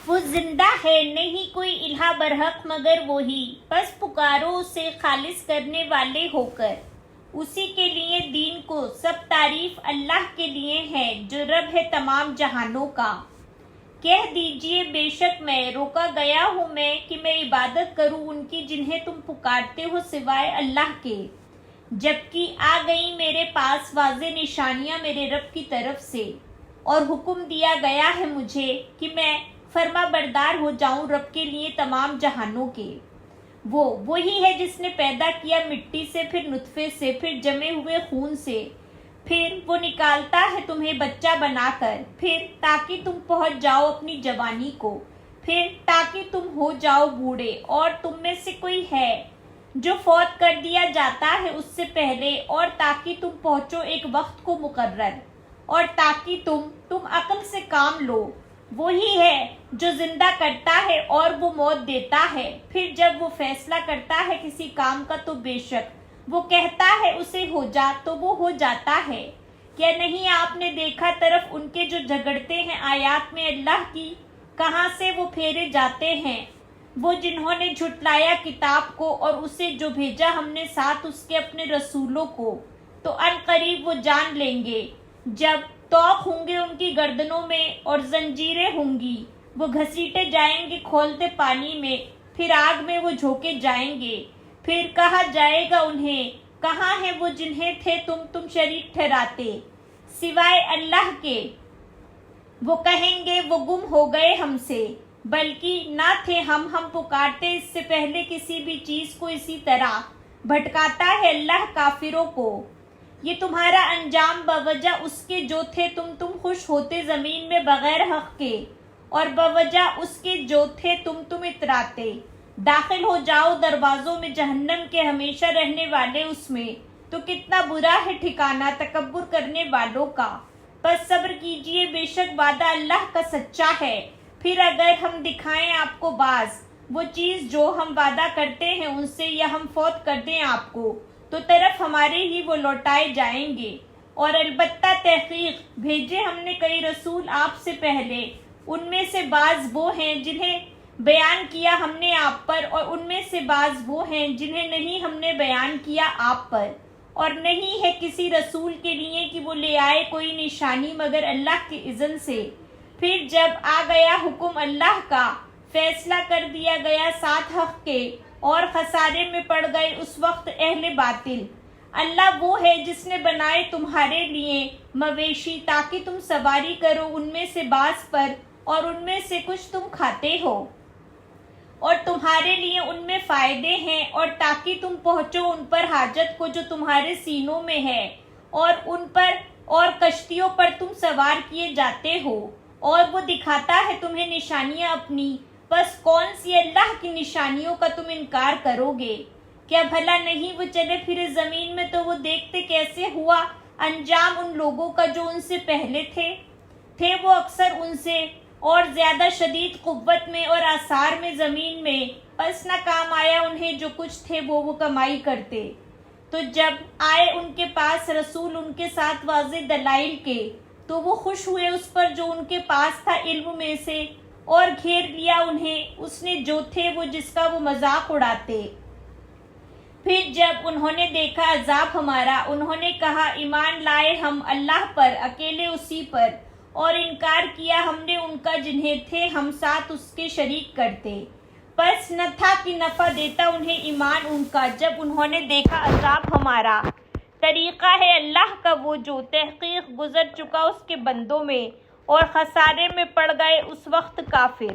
وہ زندہ ہے نہیں کوئی الہ برحق مگر وہی، بس پکارو اسے خالص کرنے والے ہو کر، اسی کے لیے دین کو سب تعریف اللہ کے لیے ہے جو رب ہے تمام جہانوں کا۔ کہہ دیجئے بے شک میں روکا گیا ہوں میں کہ میں عبادت کروں ان کی جنہیں تم پکارتے ہو سوائے اللہ کے، جبکہ آ گئی میرے پاس واضح نشانیاں میرے رب کی طرف سے، اور حکم دیا گیا ہے مجھے کہ میں فرما بردار ہو جاؤں رب کے لیے تمام جہانوں کے۔ وہ وہی ہے جس نے پیدا کیا مٹی سے، پھر نطفے سے، پھر جمے ہوئے خون سے، پھر وہ نکالتا ہے تمہیں بچہ بنا کر، پھر تاکہ تم پہنچ جاؤ اپنی جوانی کو، پھر تاکہ تم ہو جاؤ بوڑھے، اور تم میں سے کوئی ہے جو فوت کر دیا جاتا ہے اس سے پہلے، اور تاکہ تم پہنچو ایک وقت کو مقرر، اور تاکہ تم عقل سے کام لو۔ وہی ہے جو زندہ کرتا ہے اور وہ موت دیتا ہے، پھر جب وہ فیصلہ کرتا ہے کسی کام کا تو بے شک وہ کہتا ہے اسے ہو جا تو وہ ہو جاتا ہے۔ کیا نہیں آپ نے دیکھا طرف ان کے جو جھگڑتے ہیں آیات میں اللہ کی، کہاں سے وہ پھیرے جاتے ہیں؟ وہ جنہوں نے جھٹلایا کتاب کو اور اسے جو بھیجا ہم نے ساتھ اس کے اپنے رسولوں کو، تو ان قریب وہ جان لیں گے جب توق ہوں گے ان کی گردنوں میں اور زنجیریں ہوں گی، وہ گھسیٹے جائیں گے کھولتے پانی میں، پھر آگ میں وہ جھونکے جائیں گے، پھر کہا جائے گا انہیں کہاں ہیں وہ جنہیں تھے تم شریک ٹھہراتے سوائے اللہ کے؟ وہ کہیں گے وہ گم ہو گئے ہم سے، بلکہ نہ تھے ہم پکارتے اس سے پہلے کسی بھی چیز کو اسی طرح بھٹکاتا ہے اللہ کافروں کو۔ یہ تمہارا انجام بوجہ اس کے جو تھے تم خوش ہوتے زمین میں بغیر حق کے، اور بوجہ اس کے جو تھے تم اتراتے۔ داخل ہو جاؤ دروازوں میں جہنم کے ہمیشہ رہنے والے اس میں، تو کتنا برا ہے ٹھکانہ تکبر کرنے والوں کا۔ بس صبر کیجئے بے شک وعدہ اللہ کا سچا ہے۔ پھر اگر ہم دکھائیں آپ کو باز وہ چیز جو ہم وعدہ کرتے ہیں ان سے، یا ہم فوت کر دیں آپ کو، تو طرف ہمارے ہی وہ لوٹائے جائیں گے۔ اور البتہ تحقیق بھیجے ہم نے کئی رسول آپ سے پہلے، ان میں سے بعض وہ ہیں جنہیں بیان کیا ہم نے آپ پر، اور ان میں سے بعض وہ ہیں جنہیں نہیں ہم نے بیان کیا آپ پر، اور نہیں ہے کسی رسول کے لیے کہ وہ لے آئے کوئی نشانی مگر اللہ کے اذن سے۔ پھر جب آ گیا حکم اللہ کا، فیصلہ کر دیا گیا ساتھ حق کے، اور خسارے میں پڑ گئے اس وقت اہل باطل۔ اللہ وہ ہے جس نے بنائے تمہارے لیے مویشی تاکہ تم سواری کرو ان میں سے بعض پر، اور ان میں سے کچھ تم کھاتے ہو، اور تمہارے لیے ان میں فائدے ہیں، اور تاکہ تم پہنچو ان پر حاجت کو جو تمہارے سینوں میں ہے، اور ان پر اور کشتیوں پر تم سوار کیے جاتے ہو، اور وہ دکھاتا ہے تمہیں نشانیاں اپنی، بس کون سی اللہ کی نشانیوں کا تم انکار کرو گے؟ کیا بھلا نہیں وہ چلے پھرے زمین میں تو وہ دیکھتے کیسے ہوا انجام ان لوگوں کا جو ان سے پہلے تھے وہ اکثر ان سے اور زیادہ شدید قوت میں اور آثار میں زمین میں، بس نہ کام آیا انہیں جو کچھ تھے وہ کمائی کرتے۔ تو جب آئے ان کے پاس رسول ان کے ساتھ واضح دلائل کے، تو وہ خوش ہوئے اس پر جو ان کے پاس تھا علم میں سے، اور گھیر لیا انہیں اس نے جو تھے وہ جس کا وہ مذاق اڑاتے۔ پھر جب انہوں نے دیکھا عذاب ہمارا، انہوں نے کہا ایمان لائے ہم اللہ پر اکیلے اسی پر، اور انکار کیا ہم نے ان کا جنہیں تھے ہم ساتھ اس کے شریک کرتے۔ بس نہ تھا کہ نفع دیتا انہیں ایمان ان کا جب انہوں نے دیکھا عذاب ہمارا۔ طریقہ ہے اللہ کا وہ جو تحقیق گزر چکا اس کے بندوں میں، اور خسارے میں پڑ گئے اس وقت کافر۔